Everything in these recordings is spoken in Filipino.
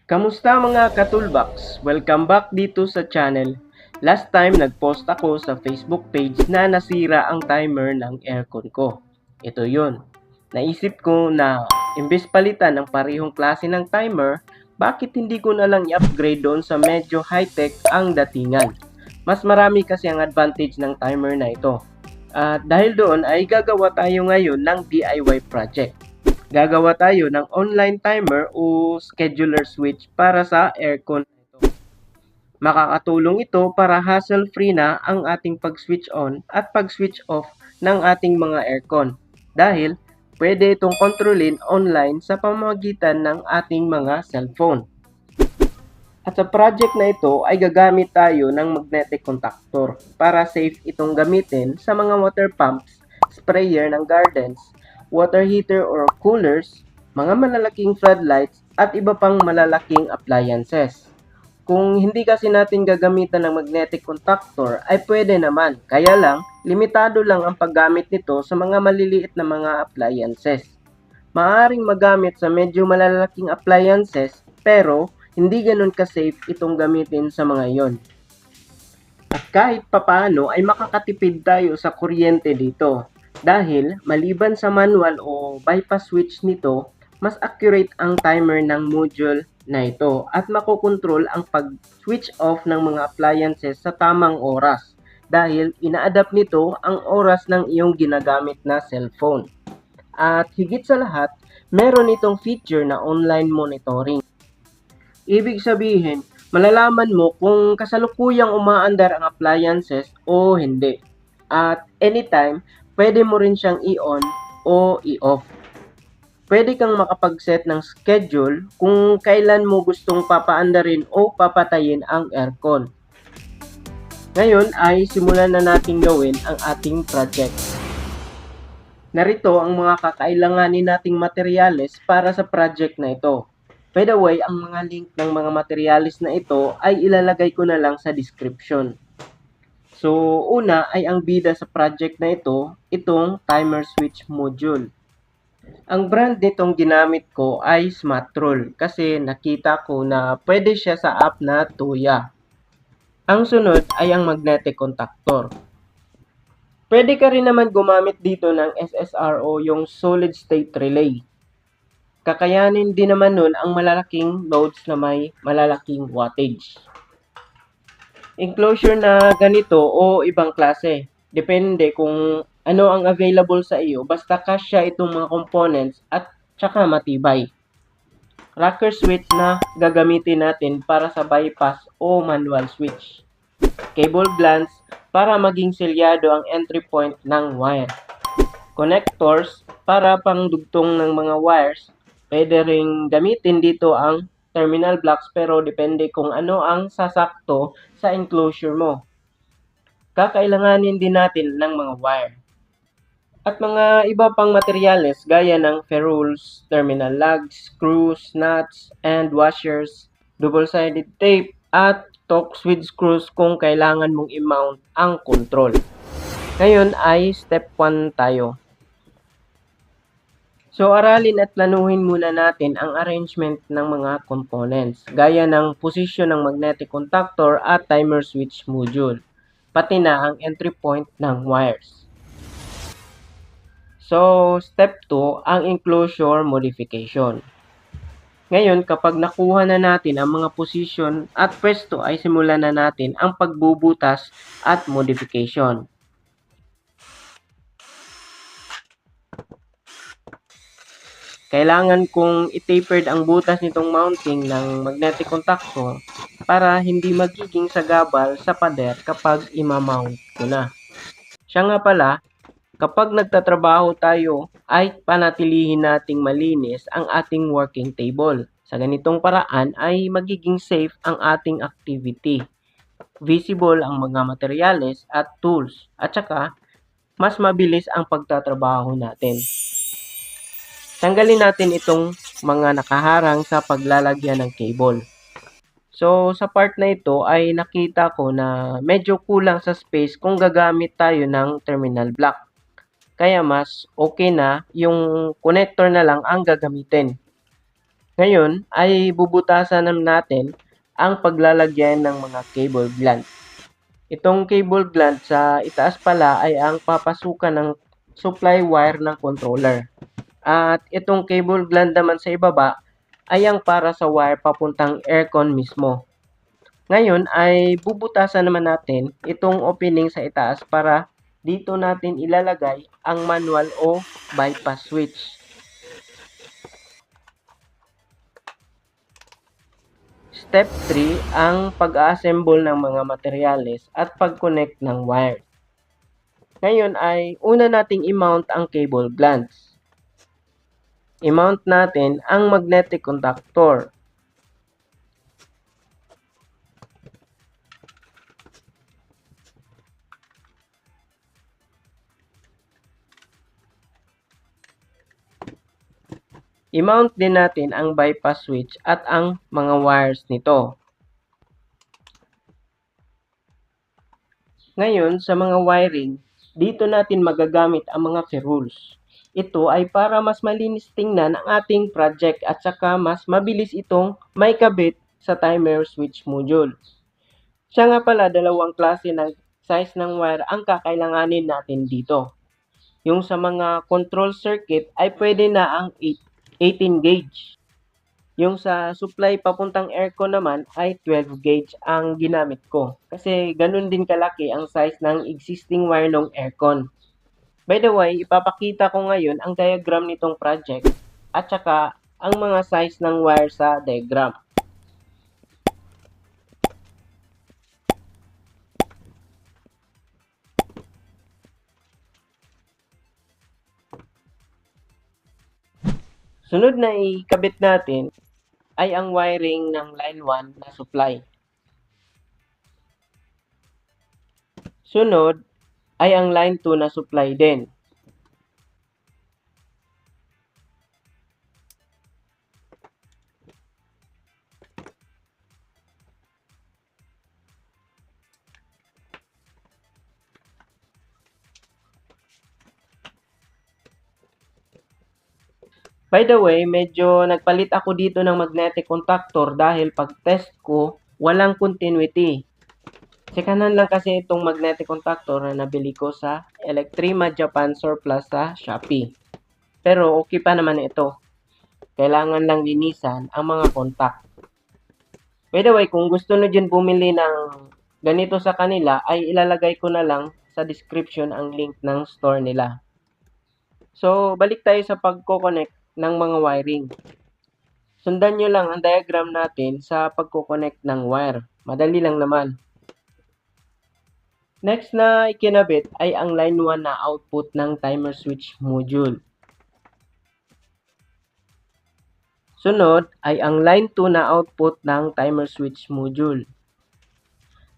Kamusta mga ka-toolbox? Welcome back dito sa channel. Last time nag-post ako sa Facebook page na nasira ang timer ng aircon ko. Ito yun. Naisip ko na imbes palitan ng parehong klase ng timer, bakit hindi ko na lang i-upgrade doon sa medyo high-tech ang datingan? Mas marami kasi ang advantage ng timer na ito. At dahil doon ay gagawa tayo ngayon ng DIY project. Gagawa tayo ng online timer o scheduler switch para sa aircon na ito. Makakatulong ito para hassle-free na ang ating pag-switch on at pag-switch off ng ating mga aircon dahil pwede itong kontrolin online sa pamamagitan ng ating mga cellphone. At sa project na ito ay gagamit tayo ng magnetic contactor para safe itong gamitin sa mga water pumps, sprayer ng gardens, water heater or coolers, mga malalaking floodlights at iba pang malalaking appliances. Kung hindi kasi natin gagamitan ng magnetic contactor ay pwede naman, kaya lang limitado lang ang paggamit nito sa mga maliliit na mga appliances. Maaring magamit sa medyo malalaking appliances pero hindi ganun ka-safe itong gamitin sa mga yon. At kahit papaano ay makakatipid tayo sa kuryente dito dahil maliban sa manual o bypass switch nito, mas accurate ang timer ng module na ito at makokontrol ang pag-switch off ng mga appliances sa tamang oras dahil ina-adapt nito ang oras ng iyong ginagamit na cellphone. At higit sa lahat, meron itong feature na online monitoring. Ibig sabihin, malalaman mo kung kasalukuyang umaandar ang appliances o hindi. At anytime, pwede mo rin siyang i-on o i-off. Pwede kang makapag-set ng schedule kung kailan mo gustong papaandarin o papatayin ang aircon. Ngayon ay simulan na natin gawin ang ating project. Narito ang mga kakailanganin nating materyales para sa project na ito. By the way, ang mga link ng mga materialis na ito ay ilalagay ko na lang sa description. So, una ay ang bida sa project na ito, itong timer switch module. Ang brand nitong ginamit ko ay Smatrol kasi nakita ko na pwede siya sa app na Tuya. Ang sunod ay ang magnetic contactor. Pwede ka rin naman gumamit dito ng SSRO, yung solid state relay. Kakayanin din naman nun ang malalaking loads na may malalaking wattage. Enclosure na ganito o ibang klase. Depende kung ano ang available sa iyo. Basta kasya itong mga components at tsaka matibay. Rocker switch na gagamitin natin para sa bypass o manual switch. Cable glands para maging selyado ang entry point ng wire. Connectors para pangdugtong ng mga wires. Pwede ring gamitin dito ang terminal blocks pero depende kung ano ang sasakto sa enclosure mo. Kakailanganin din natin ng mga wire. At mga iba pang materyales gaya ng ferrules, terminal lugs, screws, nuts, and washers, double-sided tape, at Torx with screws kung kailangan mong i-mount ang control. Ngayon ay step 1 tayo. So, aralin at planuhin muna natin ang arrangement ng mga components, gaya ng posisyon ng magnetic contactor at timer switch module, pati na ang entry point ng wires. So, step 2, ang enclosure modification. Ngayon, kapag nakuha na natin ang mga posisyon at pwesto ay simulan na natin ang pagbubutas at modification. Kailangan kong i-tapered ang butas nitong mounting ng magnetic contactor para hindi magiging sagabal sa pader kapag imamount ko na. Siya nga pala, kapag nagtatrabaho tayo ay panatilihin nating malinis ang ating working table. Sa ganitong paraan ay magiging safe ang ating activity. Visible ang mga materyales at tools at saka mas mabilis ang pagtatrabaho natin. Tanggalin natin itong mga nakaharang sa paglalagyan ng cable. So, sa part na ito ay nakita ko na medyo kulang sa space kung gagamit tayo ng terminal block. Kaya mas okay na yung connector na lang ang gagamitin. Ngayon ay bubutasan natin ang paglalagyan ng mga cable gland. Itong cable gland sa itaas pala ay ang papasukan ng supply wire ng controller. At itong cable gland naman sa ibaba ay ang para sa wire papuntang aircon mismo. Ngayon ay bubutasan naman natin itong opening sa itaas para dito natin ilalagay ang manual o bypass switch. Step 3 ang pag-assemble ng mga materyales at pag-connect ng wire. Ngayon ay una nating i-mount ang cable glands. I-mount natin ang magnetic contactor. I-mount din natin ang bypass switch at ang mga wires nito. Ngayon, sa mga wiring, dito natin magagamit ang mga ferrules. Ito ay para mas malinis tingnan ang ating project at saka mas mabilis itong may kabit sa timer switch module. Siya nga pala, dalawang klase ng size ng wire ang kakailanganin natin dito. Yung sa mga control circuit ay pwede na ang 18 gauge. Yung sa supply papuntang aircon naman ay 12 gauge ang ginamit ko. Kasi ganun din kalaki ang size ng existing wire ng aircon. By the way, ipapakita ko ngayon ang diagram nitong project at saka ang mga size ng wire sa diagram. Sunod na ikabit natin ay ang wiring ng line 1 na supply. Sunod ay ang line 2 na supply din. By the way, medyo nagpalit ako dito ng magnetic contactor dahil pag test ko, walang continuity. Sekanan lang kasi itong magnetic contactor na nabili ko sa Electrima Japan Surplus sa Shopee. Pero okay pa naman ito. Kailangan lang linisan ang mga contact. By the way, kung gusto nyo dyan bumili ng ganito sa kanila, ay ilalagay ko na lang sa description ang link ng store nila. So, balik tayo sa pagko-connect ng mga wiring. Sundan nyo lang ang diagram natin sa pagko-connect ng wire. Madali lang naman. Next na ikinabit ay ang line 1 na output ng timer switch module. Sunod ay ang line 2 na output ng timer switch module.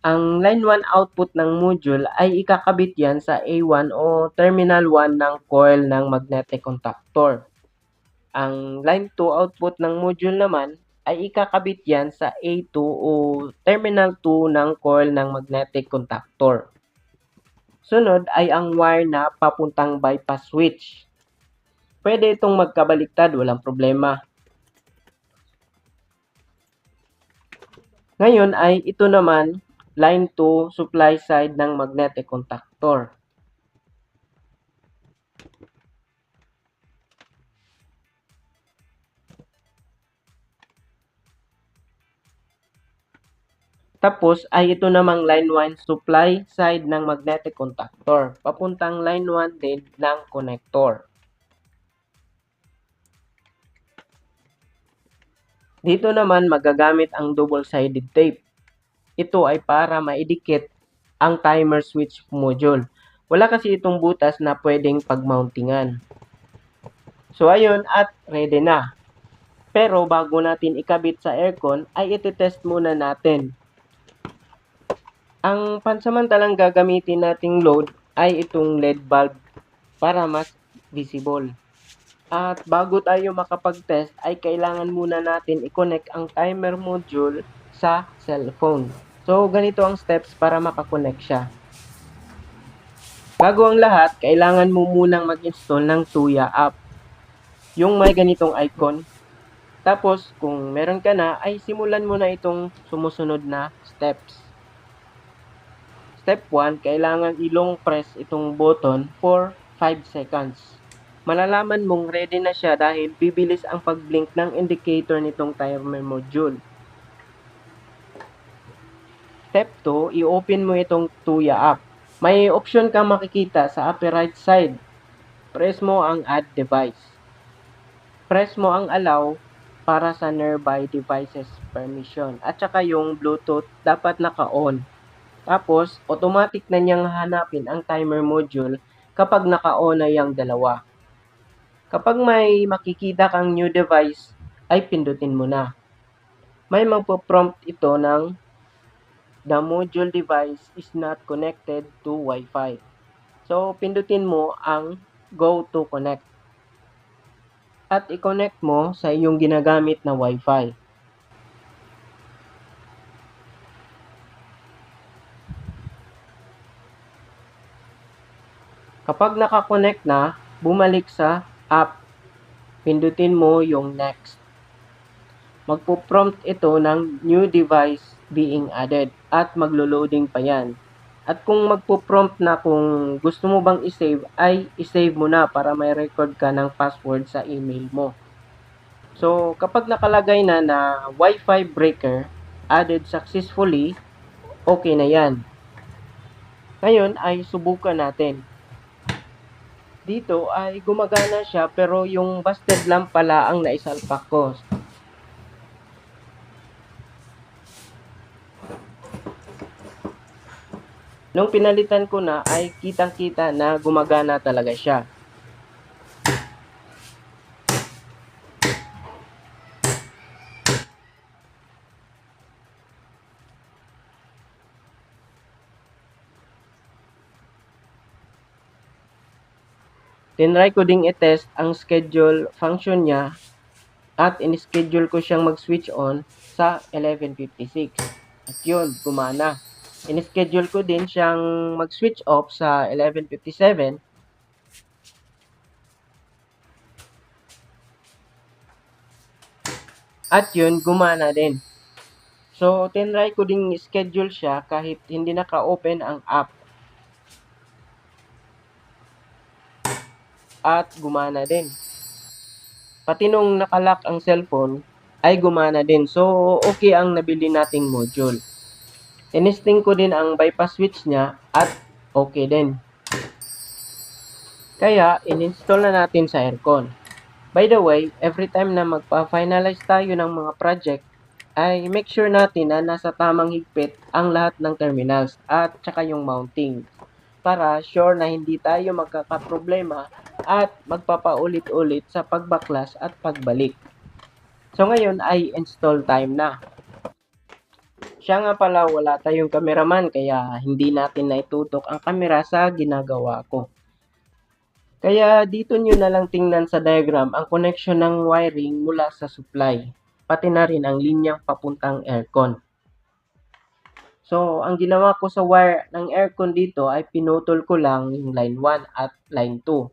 Ang line 1 output ng module ay ikakabit yan sa A1 o terminal 1 ng coil ng magnetic contactor. Ang line 2 output ng module naman ay ikakabit yan sa A2 o terminal 2 ng coil ng magnetic contactor. Sunod ay ang wire na papuntang bypass switch. Pwede itong magkabaliktad, walang problema. Ngayon ay ito naman, line 2 supply side ng magnetic contactor. Tapos ay ito namang line 1 supply side ng magnetic contactor. Papuntang line 1 din ng connector. Dito naman magagamit ang double-sided tape. Ito ay para maidikit ang timer switch module. Wala kasi itong butas na pwedeng pagmountingan. So ayun, at ready na. Pero bago natin ikabit sa aircon ay iti-test muna natin. Ang pansamantalang gagamitin nating load ay itong LED bulb para mas visible. At bago tayo makapag-test ay kailangan muna natin i-connect ang timer module sa cellphone. So ganito ang steps para makakonect siya. Bago ang lahat, kailangan mo munang mag-install ng Tuya app. Yung may ganitong icon. Tapos, kung meron ka na, ay simulan mo na itong sumusunod na steps. Step 1, kailangan i-long press itong button for 5 seconds. Malalaman mong ready na siya dahil bibilis ang pag-blink ng indicator nitong timer module. Step 2, i-open mo itong Tuya app. May option ka makikita sa upper right side. Press mo ang add device. Press mo ang allow para sa nearby devices permission. At saka yung Bluetooth dapat naka-on. Tapos, automatic na niyang hanapin ang timer module kapag naka-on na yung dalawa. Kapag may makikita kang new device, ay pindutin mo na. May magpo-prompt ito ng the module device is not connected to Wi-Fi. So, pindutin mo ang go to connect. At i-connect mo sa iyong ginagamit na Wi-Fi. Kapag nakakonect na, bumalik sa app. Pindutin mo yung next. Magpo-prompt ito ng new device being added at maglo-loading pa yan. At kung magpo-prompt na kung gusto mo bang i-save, ay i-save mo na para may record ka ng password sa email mo. So, kapag nakalagay na Wi-Fi breaker added successfully, okay na yan. Ngayon ay subukan natin. Dito ay gumagana siya pero yung busted lamp pala ang naisalpak ko. Nung pinalitan ko na ay kitang-kita na gumagana talaga siya. Tinry ko ding i-test ang schedule function niya at in-schedule ko siyang mag-switch on sa 11:56. At yun, gumana. In-schedule ko din siyang mag-switch off sa 11:57. At yun, gumana din. So, tinry ko ding schedule siya kahit hindi naka-open ang app. At gumana din. Pati nung nakalock ang cellphone, ay gumana din. So, okay ang nabili nating module. Tinesting ko din ang bypass switch niya at okay din. Kaya, in-install na natin sa aircon. By the way, every time na magpa-finalize tayo ng mga project, ay make sure natin na nasa tamang higpit ang lahat ng terminals at saka yung mounting. Para sure na hindi tayo magkakaproblema at magpapaulit-ulit sa pagbaklas at pagbalik. So ngayon ay install time na. Siya nga pala, wala tayong cameraman kaya hindi natin naitutok ang camera sa ginagawa ko. Kaya dito nyo na lang tingnan sa diagram ang connection ng wiring mula sa supply, pati na rin ang linyang papuntang aircon. So, ang ginawa ko sa wire ng aircon dito ay pinutol ko lang yung line 1 at line 2.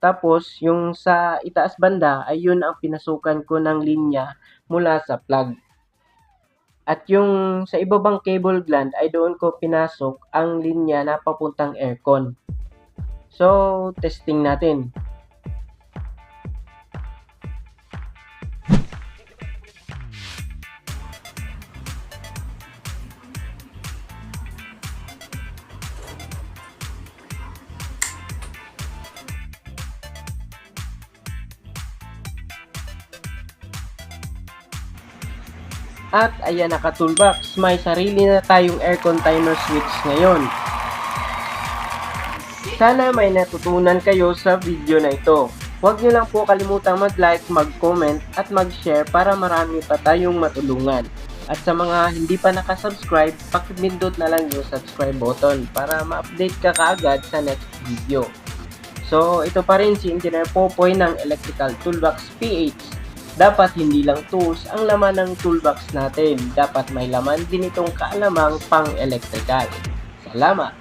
Tapos, yung sa itaas banda ay yun ang pinasukan ko ng linya mula sa plug. At yung sa ibabang cable gland ay doon ko pinasok ang linya na papuntang aircon. So, testing natin. At ayan, naka-toolbox, may sarili na tayong aircon timer switch ngayon. Sana may natutunan kayo sa video na ito. Huwag nyo lang po kalimutang mag-like, mag-comment at mag-share para marami pa tayong matulungan. At sa mga hindi pa nakasubscribe, pakipindot na lang yung subscribe button para ma-update ka kaagad sa next video. So, ito pa rin si Engineer Popoy ng Electrical Toolbox PH. Dapat hindi lang tools ang laman ng toolbox natin. Dapat may laman din itong kaalamang pang-electrical. Salamat!